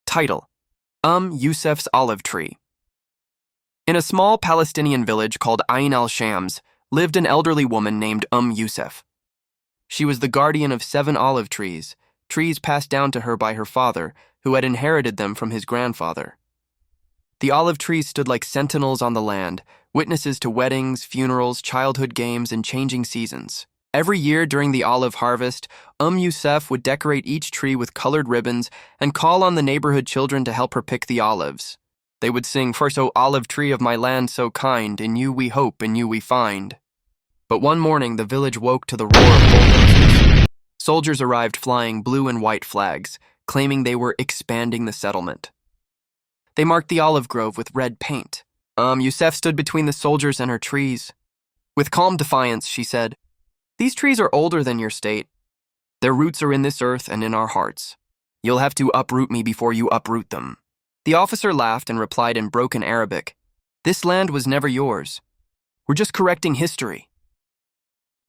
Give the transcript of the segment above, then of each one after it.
Title: Youssef's Olive Tree. In a small Palestinian village called Ain al-Shams lived an elderly woman named Youssef. She was the guardian of 7 olive trees, trees passed down to her by her father, who had inherited them from his grandfather. The olive trees stood like sentinels on the land, witnesses to weddings, funerals, childhood games, and changing seasons. Every year during the olive harvest, Youssef would decorate each tree with colored ribbons and call on the neighborhood children to help her pick the olives. They would sing, "First, O olive tree of my land so kind, in you we hope, in you we find." But one morning, the village woke to the roar of bulldozers. Soldiers arrived flying blue and white flags, claiming they were expanding the settlement. They marked the olive grove with red paint. Youssef stood between the soldiers and her trees. With calm defiance, she said, "These trees are older than your state. Their roots are in this earth and in our hearts. You'll have to uproot me before you uproot them." The officer laughed and replied in broken Arabic, "This land was never yours. We're just correcting history."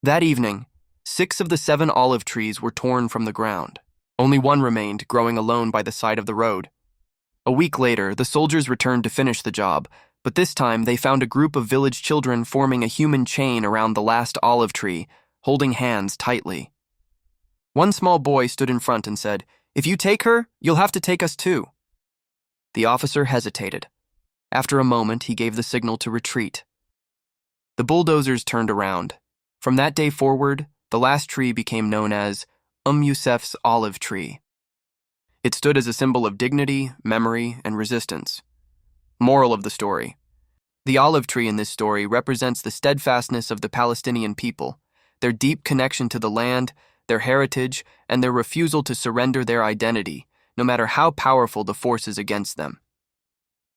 That evening, 6 of the 7 olive trees were torn from the ground. Only one remained, growing alone by the side of the road. A week later, the soldiers returned to finish the job, but this time they found a group of village children forming a human chain around the last olive tree, holding hands tightly. One small boy stood in front and said, "If you take her, you'll have to take us too." The officer hesitated. After a moment, he gave the signal to retreat. The bulldozers turned around. From that day forward, the last tree became known as Youssef's olive tree. It stood as a symbol of dignity, memory, and resistance. Moral of the story: the olive tree in this story represents the steadfastness of the Palestinian people, their deep connection to the land, their heritage, and their refusal to surrender their identity, no matter how powerful the forces against them.